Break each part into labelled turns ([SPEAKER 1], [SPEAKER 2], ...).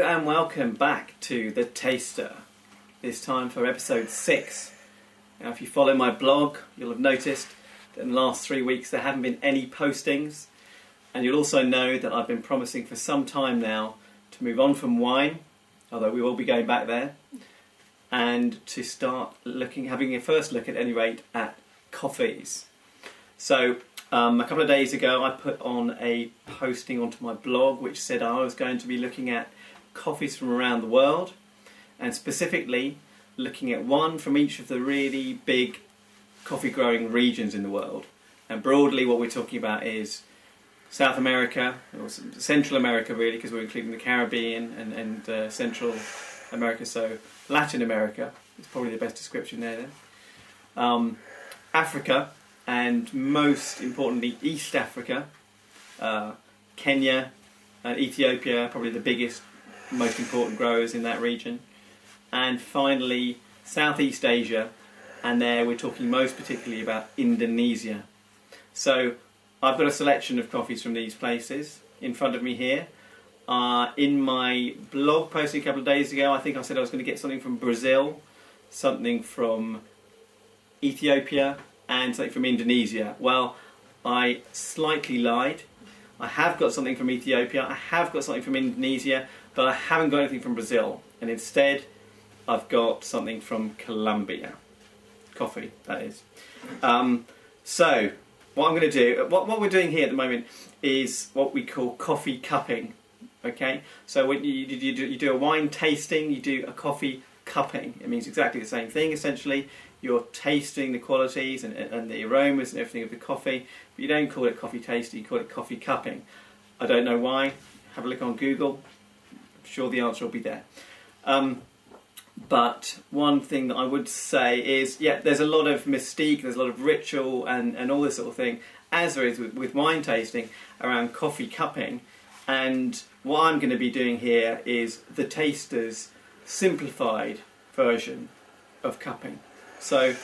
[SPEAKER 1] And welcome back to The Taster, this time for episode 6. Now if you follow my blog, you'll have noticed that in the last 3 weeks there haven't been any postings, and you'll also know that I've been promising for some time now to move on from wine, although we will be going back there, and to start having a first look at any rate at coffees. So a couple of days ago I put on a posting onto my blog which said I was going to be looking at coffees from around the world, and specifically looking at one from each of the really big coffee growing regions in the world. And broadly what we're talking about is South America, or Central America really, because we're including the Caribbean and Central America, so Latin America is probably the best description there then. Africa, and most importantly East Africa, Kenya and Ethiopia, probably the biggest, most important growers in that region, and finally Southeast Asia, and there we're talking most particularly about Indonesia. So I've got a selection of coffees from these places in front of me here. In my blog posting a couple of days ago, I think I said I was going to get something from Brazil, something from Ethiopia, and something from Indonesia. Well, I slightly lied. I have got something from Ethiopia, I have got something from Indonesia, but I haven't got anything from Brazil, and instead I've got something from Colombia. Coffee, that is. So, what I'm going to do, what we're doing here at the moment is what we call coffee cupping. Okay? So when you do a wine tasting, you do a coffee cupping. It means exactly the same thing, essentially. You're tasting the qualities and the aromas and everything of the coffee, but you don't call it coffee tasting, you call it coffee cupping. I don't know why. Have a look on Google. I'm sure the answer will be there. But one thing that I would say is, yeah, there's a lot of mystique, there's a lot of ritual and all this sort of thing, as there is with wine tasting, around coffee cupping. And what I'm going to be doing here is the taster's simplified version of cupping. So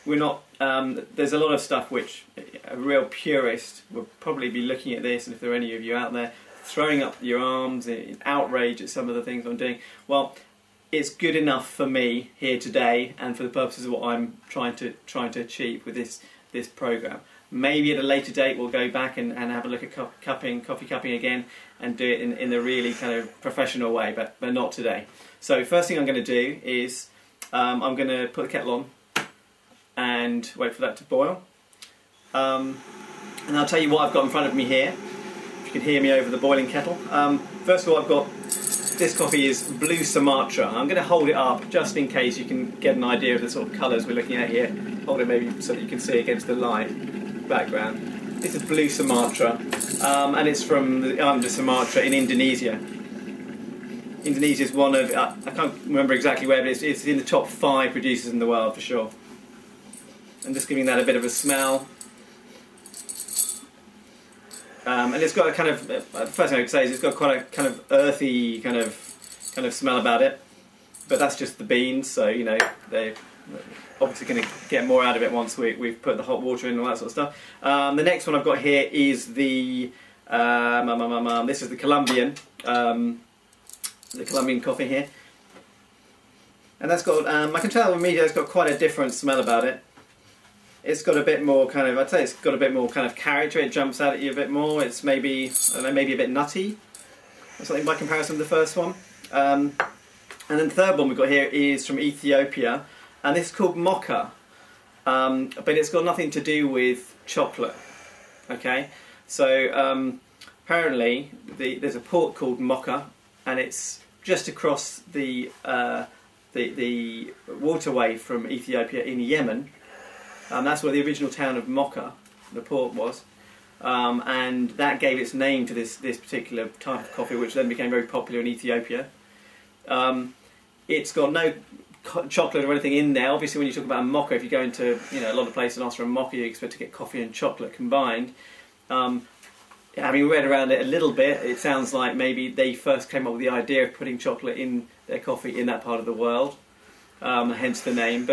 [SPEAKER 1] we're not, there's a lot of stuff which a real purist will probably be looking at this, and if there are any of you out there throwing up your arms in outrage at some of the things I'm doing, well, it's good enough for me here today and for the purposes of what I'm trying to achieve with this program. Maybe at a later date we'll go back and have a look at coffee cupping again and do it in a really kind of professional way, but not today. So first thing I'm going to do is I'm going to put the kettle on and wait for that to boil. And I'll tell you what I've got in front of me here, if you can hear me over the boiling kettle. First of all, I've got, this coffee is Blue Sumatra. I'm going to hold it up just in case you can get an idea of the sort of colours we're looking at here. Hold it maybe so that you can see against the light background. This is Blue Sumatra, and it's from the island of Sumatra in Indonesia. Indonesia is one of, I can't remember exactly where, but it's in the top 5 producers in the world for sure. I'm just giving that a bit of a smell. And it's got a kind of, the first thing I would say is it's got quite a kind of earthy kind of smell about it. But that's just the beans, so you know, they're obviously going to get more out of it once we've put the hot water in and all that sort of stuff. The next one I've got here is the, this is the Colombian coffee here, and that's got, I can tell immediately it's got quite a different smell about it. It's got a bit more kind of, I'd say it's got a bit more kind of character, it jumps out at you a bit more, it's maybe, I don't know, maybe a bit nutty, or something by comparison to the first one. And then the third one we've got here is from Ethiopia, and this is called Mocha, but it's got nothing to do with chocolate, okay? So apparently there's a port called Mocha, and it's just across the waterway from Ethiopia in Yemen. That's where the original town of Mocha, the port, was, and that gave its name to this particular type of coffee, which then became very popular in Ethiopia. It's got no chocolate or anything in there. Obviously, when you talk about a mocha, if you go into a lot of places and ask for a mocha, you expect to get coffee and chocolate combined. Having read around it a little bit, it sounds like maybe they first came up with the idea of putting chocolate in their coffee in that part of the world, hence the name.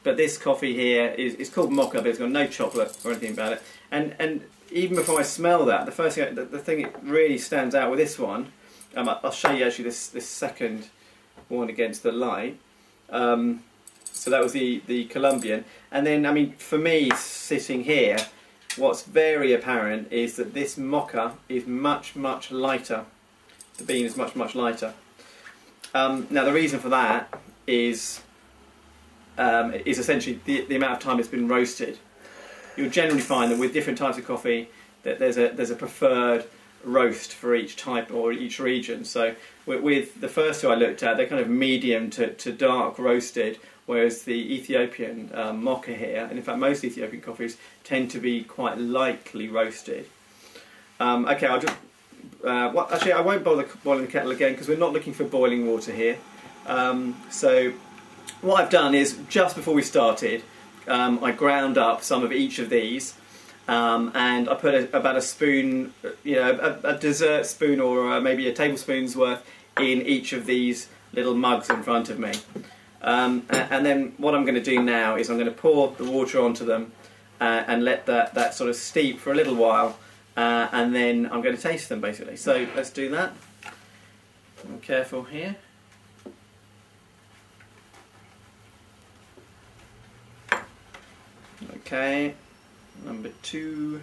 [SPEAKER 1] But this coffee here is called Mocha, but it's got no chocolate or anything about it. And even before I smell that, the thing that really stands out with this one I'll show you actually this second one against the light. So that was the Colombian, and then I mean for me sitting here, what's very apparent is that this Mocha is much lighter. The bean is much lighter. Now the reason for that is essentially the amount of time it's been roasted. You'll generally find that with different types of coffee that there's a preferred roast for each type or each region. So with the first two I looked at, they're kind of medium to dark roasted, whereas the Ethiopian Mocha here, and in fact most Ethiopian coffees, tend to be quite lightly roasted. Okay, I'll just actually I won't bother boiling the kettle again because we're not looking for boiling water here. So what I've done is just before we started, I ground up some of each of these, and I put about a spoon, a dessert spoon or maybe a tablespoon's worth in each of these little mugs in front of me. And then what I'm going to do now is I'm going to pour the water onto them and let that sort of steep for a little while, and then I'm going to taste them basically. So let's do that. I'm careful here. Okay, number 2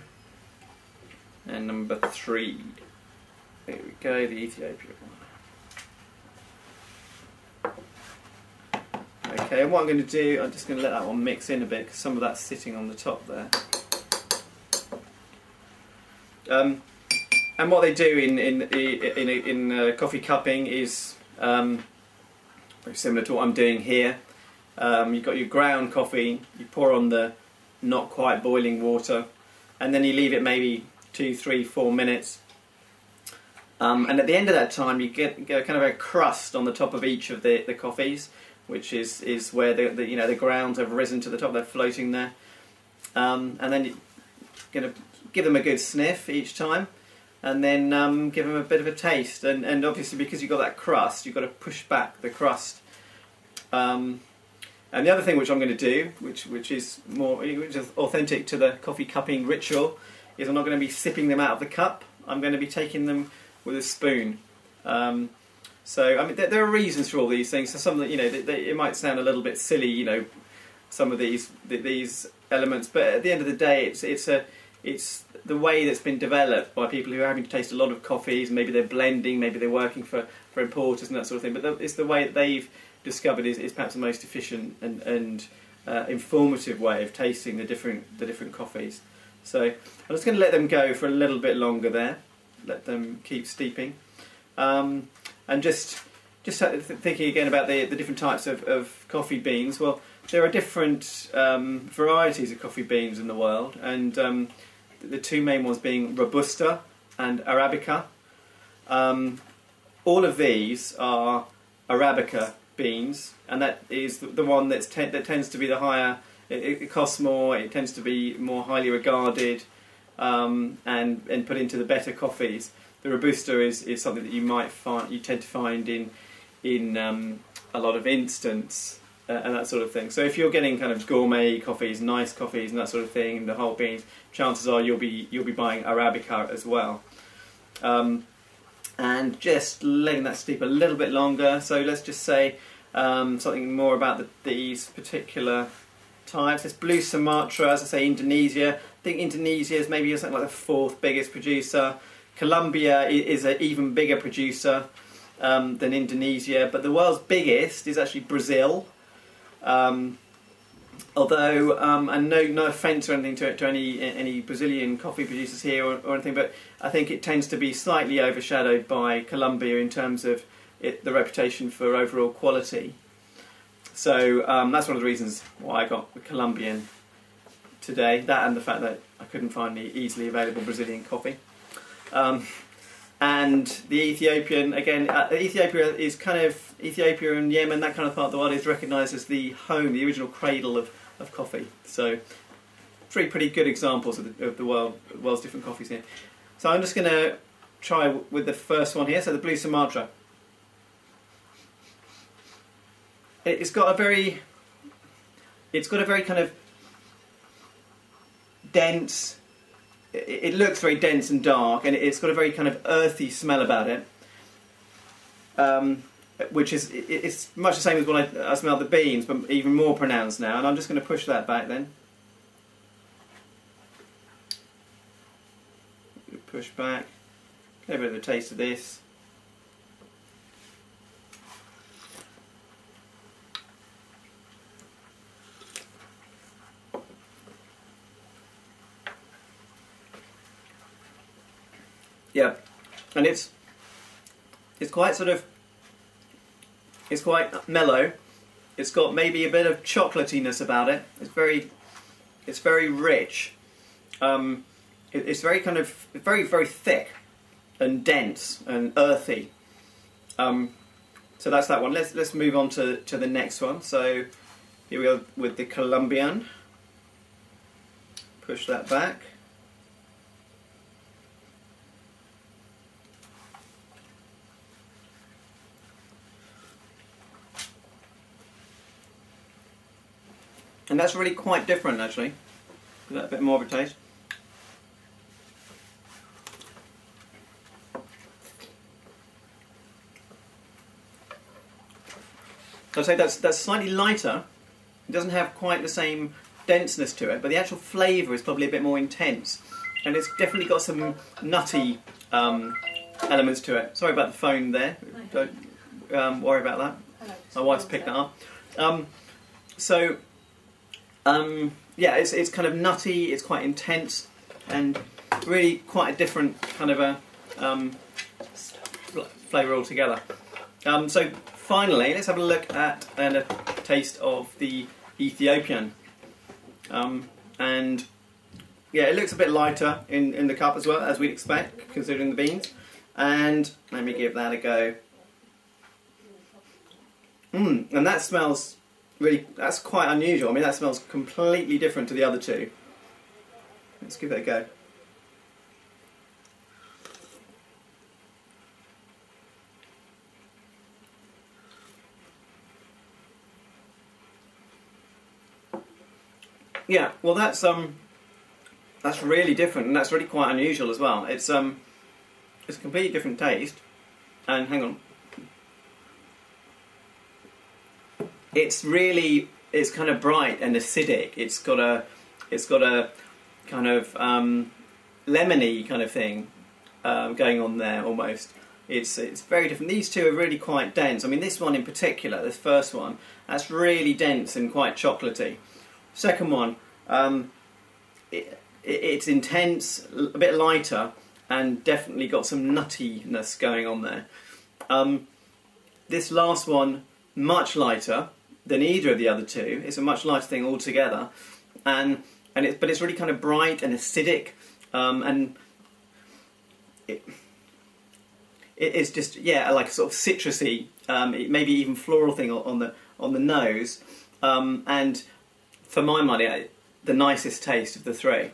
[SPEAKER 1] and number 3. There we go, the Ethiopian one. Okay, and what I'm going to do, I'm just going to let that one mix in a bit because some of that's sitting on the top there. And what they do in coffee cupping is very similar to what I'm doing here. You've got your ground coffee, you pour on the not quite boiling water, and then you leave it maybe 2, 3, 4 minutes. And at the end of that time, you get kind of a crust on the top of each of the coffees, which is where the grounds have risen to the top. They're floating there, and then you're going to give them a good sniff each time, and then give them a bit of a taste. And obviously, because you've got that crust, you've got to push back the crust. And the other thing which I'm going to do, which is authentic to the coffee cupping ritual, is I'm not going to be sipping them out of the cup. I'm going to be taking them with a spoon. So I mean, there are reasons for all these things. So some, it might sound a little bit silly, some of these elements, but at the end of the day, it's the way that's been developed by people who are having to taste a lot of coffees. Maybe they're blending, maybe they're working for importers and that sort of thing. But it's the way that they've discovered is perhaps the most efficient and informative way of tasting the different coffees. So I'm just going to let them go for a little bit longer there, let them keep steeping, and just thinking again about the different types of coffee beans. Well, there are different varieties of coffee beans in the world, and the two main ones being Robusta and Arabica. All of these are Arabica beans, and that is the one that tends to be the higher. It costs more. It tends to be more highly regarded, and put into the better coffees. The Robusta is something that you tend to find in a lot of instants and that sort of thing. So if you're getting kind of gourmet coffees, nice coffees, and that sort of thing, the whole beans, chances are you'll be buying Arabica as well. And just letting that steep a little bit longer. So let's just say something more about these particular types. It's Blue Sumatra, as I say, Indonesia. I think Indonesia is maybe something like the 4th biggest producer. Colombia is an even bigger producer than Indonesia, but the world's biggest is actually Brazil. Although, and no offence or anything to any Brazilian coffee producers here or anything, but I think it tends to be slightly overshadowed by Colombia in terms of the reputation for overall quality. So that's one of the reasons why I got the Colombian today. That and the fact that I couldn't find the easily available Brazilian coffee. And the Ethiopian, again, Ethiopia is kind of, Ethiopia and Yemen, that kind of part of the world, is recognised as the home, the original cradle of coffee. So 3 pretty good examples of the world's different coffees here. So I'm just going to try with the first one here, so the Blue Sumatra. It's got a very kind of dense, it looks very dense and dark, and it's got a very kind of earthy smell about it. which is it's much the same as when I smelled the beans, but even more pronounced now. And I'm just going to push that back then. Push back. Get a bit of a taste of this. Yeah, and it's quite sort of, it's quite mellow. It's got maybe a bit of chocolatiness about it. It's very rich. It's very kind of very thick and dense and earthy. So that's that one. Let's move on to the next one. So here we are with the Colombian. Push that back. And that's really quite different, actually. Give that a bit more of a taste. I'd say that's slightly lighter. It doesn't have quite the same denseness to it, but the actual flavour is probably a bit more intense. And it's definitely got some nutty elements to it. Sorry about the phone there. Don't worry about that. My wife's picked that up. Yeah, it's kind of nutty, it's quite intense, and really quite a different kind of a flavour altogether. So finally, let's have a look at and a taste of the Ethiopian. And yeah, it looks a bit lighter in the cup as well, as we'd expect, considering the beans. And let me give that a go. And that smells really, that's quite unusual. I mean, that smells completely different to the other two. Let's give it a go. Yeah, well, that's really different, and that's really quite unusual as well. It's a completely different taste. And hang on. It's kind of bright and acidic. It's got a kind of lemony kind of thing going on there almost. It's very different. These two are really quite dense. I mean, this one in particular, this first one, that's really dense and quite chocolatey. Second one, it's intense, a bit lighter, and definitely got some nuttiness going on there. This last one, much lighter than either of the other two. It's a much lighter thing altogether, but it's really kind of bright and acidic, and it's just, yeah, like a sort of citrusy, maybe even floral thing on the nose, and for my money, the nicest taste of the three.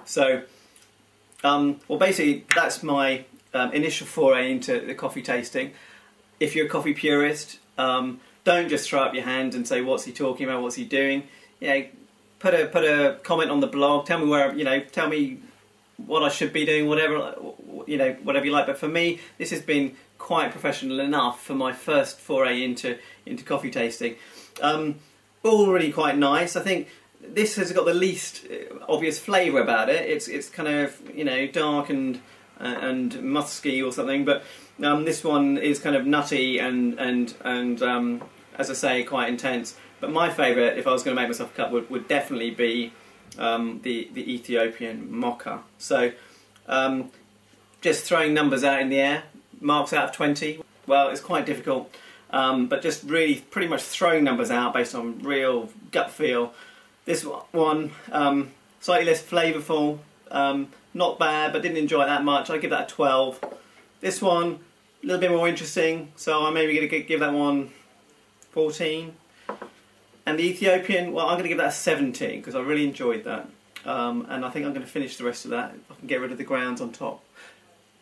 [SPEAKER 1] So, well, basically that's my initial foray into the coffee tasting. If you're a coffee purist, don't just throw up your hand and say, "What's he talking about? What's he doing?" Yeah, put a comment on the blog. Tell me tell me what I should be doing, whatever whatever you like. But for me, this has been quite professional enough for my first foray into coffee tasting. All really quite nice. I think this has got the least obvious flavour about it. It's kind of dark and musky or something, but this one is kind of nutty and as I say, quite intense. But my favourite, if I was going to make myself a cup, would definitely be the Ethiopian Mocha. So just throwing numbers out in the air, marks out of 20. Well, it's quite difficult, but just really pretty much throwing numbers out based on real gut feel. This one, slightly less flavourful, not bad, but didn't enjoy it that much. I'd give that a 12. This one, a little bit more interesting, so I'm maybe going to give that one 14. And the Ethiopian, well, I'm going to give that a 17 because I really enjoyed that. And I think I'm going to finish the rest of that. I can get rid of the grounds on top.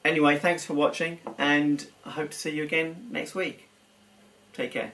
[SPEAKER 1] Anyway, thanks for watching, and I hope to see you again next week. Take care.